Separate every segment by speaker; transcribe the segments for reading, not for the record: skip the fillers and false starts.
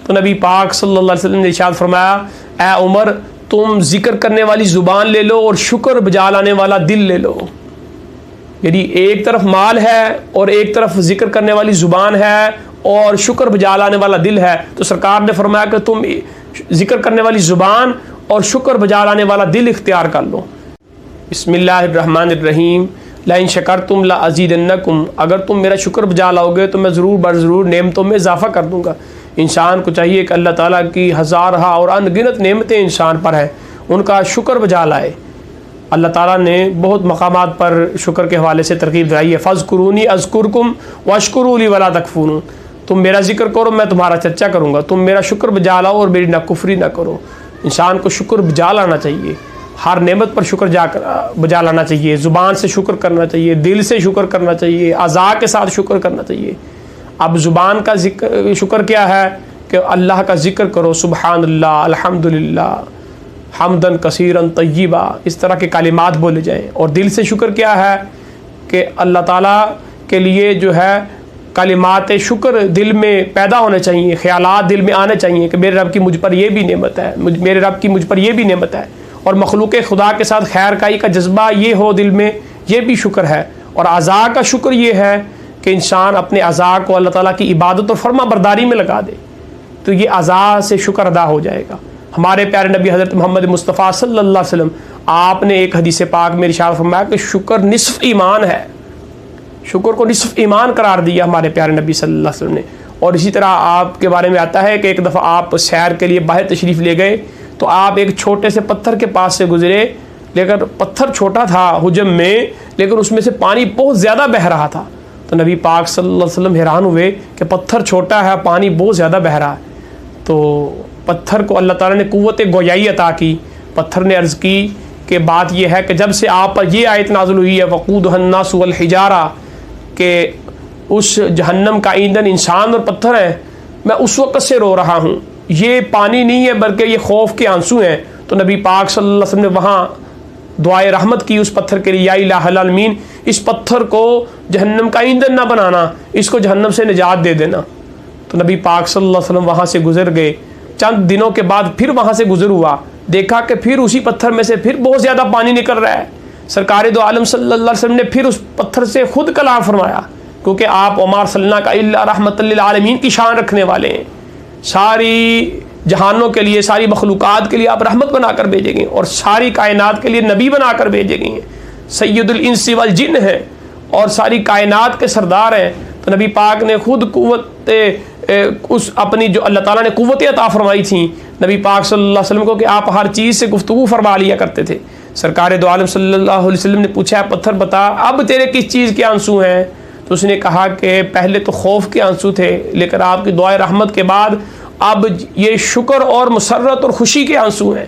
Speaker 1: تو نبی پاک صلی اللہ علیہ وسلم نے ارشاد فرمایا اے عمر تم ذکر کرنے والی زبان لے لو اور شکر بجا لانے والا دل لے لو. یعنی ایک طرف مال ہے اور ایک طرف ذکر کرنے والی زبان ہے اور شکر بجا لانے والا دل ہے. تو سرکار نے فرمایا کہ تم ذکر کرنے والی زبان اور شکر بجا لانے والا دل اختیار کر لو. بسم اللہ الرحمن الرحیم. لئن شکرتم لازیدنکم، اگر تم میرا شکر بجا لاؤ گے تو میں ضرور بر ضرور نعمتوں میں اضافہ کر دوں گا. انسان کو چاہیے کہ اللہ تعالیٰ کی ہزارہ اور ان گنت نعمتیں انسان پر ہیں، ان کا شکر بجا لائے. اللہ تعالیٰ نے بہت مقامات پر شکر کے حوالے سے ترغیب دلائی ہے. فاذکرونی اذکرکم واشکروا لی ولا تکفرون. تم میرا ذکر کرو میں تمہارا چرچا کروں گا، تم میرا شکر بجا لاؤ اور میری ناکفری نہ کرو. انسان کو شکر بجا لانا چاہیے، ہر نعمت پر شکر بجا لانا چاہیے. زبان سے شکر کرنا چاہیے، دل سے شکر کرنا چاہیے، اعضاء کے ساتھ شکر کرنا چاہیے. اب زبان کا شکر کیا ہے کہ اللہ کا ذکر کرو، سبحان اللہ، الحمدللہ، حمدن کثیرن طیبا، اس طرح کے کلمات بولے جائیں. اور دل سے شکر کیا ہے کہ اللہ تعالیٰ کے لیے جو ہے کلمات شکر دل میں پیدا ہونے چاہیے، خیالات دل میں آنے چاہیے کہ میرے رب کی مجھ پر یہ بھی نعمت ہے، میرے رب کی مجھ پر یہ بھی نعمت ہے. اور مخلوق خدا کے ساتھ خیر کائی کا جذبہ یہ ہو دل میں، یہ بھی شکر ہے. اور اعضاء کا شکر یہ ہے کہ انسان اپنے اعضاء کو اللہ تعالیٰ کی عبادت اور فرما برداری میں لگا دے، تو یہ اعضاء سے شکر ادا ہو جائے گا. ہمارے پیارے نبی حضرت محمد مصطفیٰ صلی اللہ علیہ وسلم آپ نے ایک حدیث پاک میں ارشاد فرمایا کہ شکر نصف ایمان ہے. شکر کو نصف ایمان قرار دیا ہمارے پیارے نبی صلی اللہ علیہ وسلم نے. اور اسی طرح آپ کے بارے میں آتا ہے کہ ایک دفعہ آپ سیر کے لیے باہر تشریف لے گئے تو آپ ایک چھوٹے سے پتھر کے پاس سے گزرے، لیکن پتھر چھوٹا تھا حجم میں، لیکن اس میں سے پانی بہت زیادہ بہہ رہا تھا. تو نبی پاک صلی اللہ علیہ وسلم حیران ہوئے کہ پتھر چھوٹا ہے، پانی بہت زیادہ بہہ رہا ہے. تو پتھر کو اللہ تعالیٰ نے قوت گویائی عطا کی. پتھر نے عرض کی کہ بات یہ ہے کہ جب سے آپ پر یہ آیت نازل ہوئی ہے وقودھا الناس والحجارہ، کہ اس جہنم کا ایندھن انسان اور پتھر ہے، میں اس وقت سے رو رہا ہوں. یہ پانی نہیں ہے بلکہ یہ خوف کے آنسو ہیں. تو نبی پاک صلی اللہ علیہ وسلم نے وہاں دعائے رحمت کی اس پتھر کے لیے، یا الہ العالمین اس پتھر کو جہنم کا ایندھن نہ بنانا، اس کو جہنم سے نجات دے دینا. تو نبی پاک صلی اللہ علیہ وسلم وہاں سے گزر گئے. چند دنوں کے بعد پھر وہاں سے گزر ہوا، دیکھا کہ پھر اسی پتھر میں سے پھر بہت زیادہ پانی نکل رہا ہے. سرکار دو عالم صلی اللہ علیہ وسلم نے پھر اس پتھر سے خود کلام فرمایا، کیونکہ آپ وما ارسلناک الا رحمۃ للعالمین کی شان رکھنے والے ہیں. ساری جہانوں کے لیے، ساری مخلوقات کے لیے آپ رحمت بنا کر بھیجے گئے اور ساری کائنات کے لیے نبی بنا کر بھیجے گئے ہیں. سید الانس والجن ہیں اور ساری کائنات کے سردار ہیں. تو نبی پاک نے خود قوت اس اپنی جو اللہ تعالیٰ نے قوت عطا فرمائی تھی نبی پاک صلی اللہ علیہ وسلم کو کہ آپ ہر چیز سے گفتگو فرما لیا کرتے تھے. سرکار دو عالم صلی اللہ علیہ وسلم نے پوچھا پتھر بتا اب تیرے کس چیز کے آنسو ہیں؟ تو اس نے کہا کہ پہلے تو خوف کے آنسو تھے، لیکن آپ کی دعائے رحمت کے بعد اب یہ شکر اور مسرت اور خوشی کے آنسو ہیں.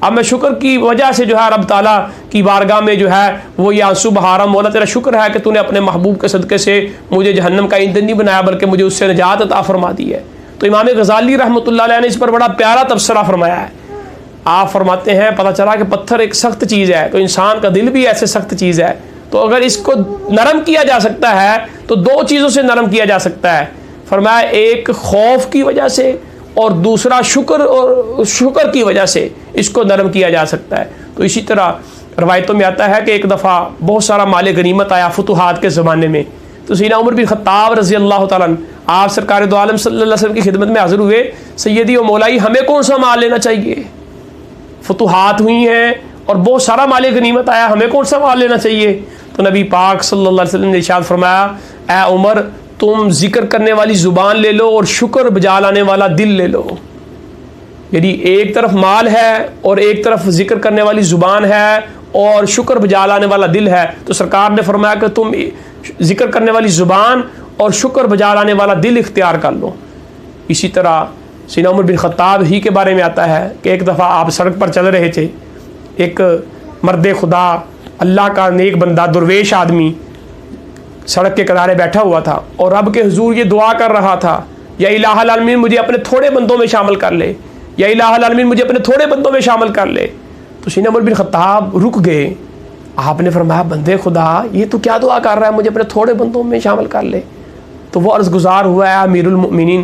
Speaker 1: اب میں شکر کی وجہ سے جو ہے رب تعالیٰ کی بارگاہ میں جو ہے وہ یہ آنسو بہا رہا ہوں. مولا تیرا شکر ہے کہ تو نے اپنے محبوب کے صدقے سے مجھے جہنم کا ایندھن نہیں بنایا بلکہ مجھے اس سے نجات عطا فرما دی ہے. تو امام غزالی رحمۃ اللہ علیہ نے اس پر بڑا پیارا تبصرہ فرمایا ہے. آپ فرماتے ہیں پتہ چلا کہ پتھر ایک سخت چیز ہے، تو انسان کا دل بھی ایسے سخت چیز ہے. تو اگر اس کو نرم کیا جا سکتا ہے تو دو چیزوں سے نرم کیا جا سکتا ہے. فرمایا ایک خوف کی وجہ سے اور دوسرا شکر کی وجہ سے اس کو نرم کیا جا سکتا ہے. تو اسی طرح روایتوں میں آتا ہے کہ ایک دفعہ بہت سارا مال غنیمت آیا فتوحات کے زمانے میں. تو سیدنا عمر بن خطاب رضی اللہ تعالیٰ عنہ آپ سرکار دو عالم صلی اللہ علیہ وسلم کی خدمت میں حاضر ہوئے. سیدی و مولائی ہمیں کون سا مال لینا چاہیے؟ فتوحات ہوئی ہیں اور بہت سارا مال غنیمت آیا، ہمیں کون سا مال لینا چاہیے؟ تو نبی پاک صلی اللہ علیہ وسلم نے ارشاد فرمایا اے عمر تم ذکر کرنے والی زبان لے لو اور شکر بجا لانے والا دل لے لو. یعنی ایک طرف مال ہے اور ایک طرف ذکر کرنے والی زبان ہے اور شکر بجا لانے والا دل ہے. تو سرکار نے فرمایا کہ تم ذکر کرنے والی زبان اور شکر بجا لانے والا دل اختیار کر لو. اسی طرح سیدنا عمر بن خطاب ہی کے بارے میں آتا ہے کہ ایک دفعہ آپ سڑک پر چل رہے تھے، ایک مرد خدا اللہ کا نیک بندہ درویش آدمی سڑک کے کنارے بیٹھا ہوا تھا اور رب کے حضور یہ دعا کر رہا تھا یا الہ العالمین مجھے اپنے تھوڑے بندوں میں شامل کر لے، یا الہ العالمین مجھے اپنے تھوڑے بندوں میں شامل کر لے. تو سیدنا عمر بن خطاب رک گئے. آپ نے فرمایا بندے خدا یہ تو کیا دعا کر رہا ہے، مجھے اپنے تھوڑے بندوں میں شامل کر لے. تو وہ عرض گزار ہوا ہے امیر المؤمنین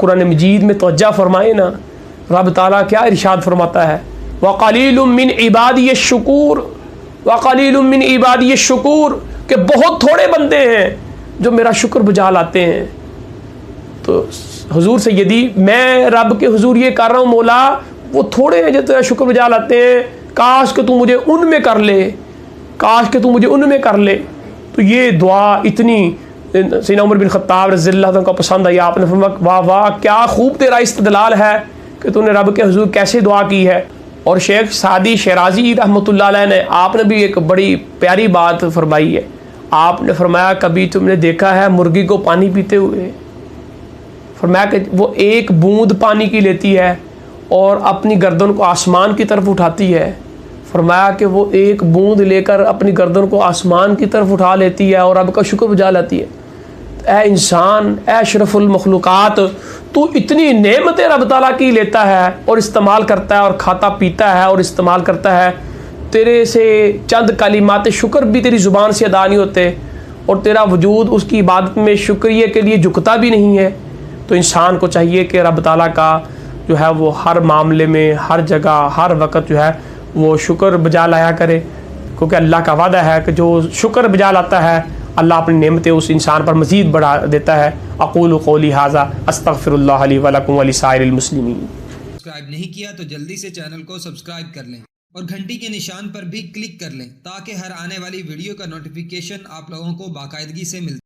Speaker 1: قرآن مجید میں توجہ فرمائیں نا, رب تعالیٰ کیا ارشاد فرماتا ہے, وَقَلِيلٌ مِّنْ عِبَادِيَ الشُّكُورُ, وَقَلِيلٌ مِّنْ عِبَادِيَ الشُّكُورُ, کہ بہت تھوڑے بندے ہیں جو میرا شکر بجا لاتے ہیں. تو حضور سیدی میں رب کے حضور یہ کر رہا ہوں, مولا وہ تھوڑے ہیں جو تیرا شکر بجا لاتے ہیں, کاش کہ تو مجھے ان میں کر لے, کاش کہ تو مجھے ان میں کر لے. تو یہ دعا اتنی سیدنا عمر بن خطاب رضی اللہ عنہ کو پسند آئی. آپ نے فرمایا واہ واہ کیا خوب تیرا استدلال ہے کہ تو نے رب کے حضور کیسے دعا کی ہے. اور شیخ سعدی شیرازی رحمۃ اللہ علیہ نے, آپ نے بھی ایک بڑی پیاری بات فرمائی ہے. آپ نے فرمایا کبھی تم نے دیکھا ہے مرغی کو پانی پیتے ہوئے؟ فرمایا کہ وہ ایک بوند پانی کی لیتی ہے اور اپنی گردن کو آسمان کی طرف اٹھاتی ہے. فرمایا کہ وہ ایک بوند لے کر اپنی گردن کو آسمان کی طرف اٹھا لیتی ہے اور رب کا شکر بجا لاتی ہے. اے انسان, اے اشرف المخلوقات, تو اتنی نعمتیں رب تعالیٰ کی لیتا ہے اور استعمال کرتا ہے اور کھاتا پیتا ہے اور استعمال کرتا ہے, تیرے سے چند کلمات شکر بھی تیری زبان سے ادا نہیں ہوتے اور تیرا وجود اس کی عبادت میں شکریہ کے لیے جھکتا بھی نہیں ہے. تو انسان کو چاہیے کہ رب تعالیٰ کا جو ہے وہ ہر معاملے میں, ہر جگہ, ہر وقت جو ہے وہ شکر بجا لایا کرے, کیونکہ اللہ کا وعدہ ہے کہ جو شکر بجا لاتا ہے اللہ اپنی نعمتیں اس انسان پر مزید بڑھا دیتا ہے. اقول قولی ھذا استغفر اللہ لی ولکم ولسائر المسلمین.
Speaker 2: سبسکرائب نہیں کیا تو جلدی سے چینل کو سبسکرائب کر لیں اور گھنٹی کے نشان پر بھی کلک کر لیں تاکہ ہر آنے والی ویڈیو کا نوٹیفیکیشن آپ لوگوں کو باقاعدگی سے ملتا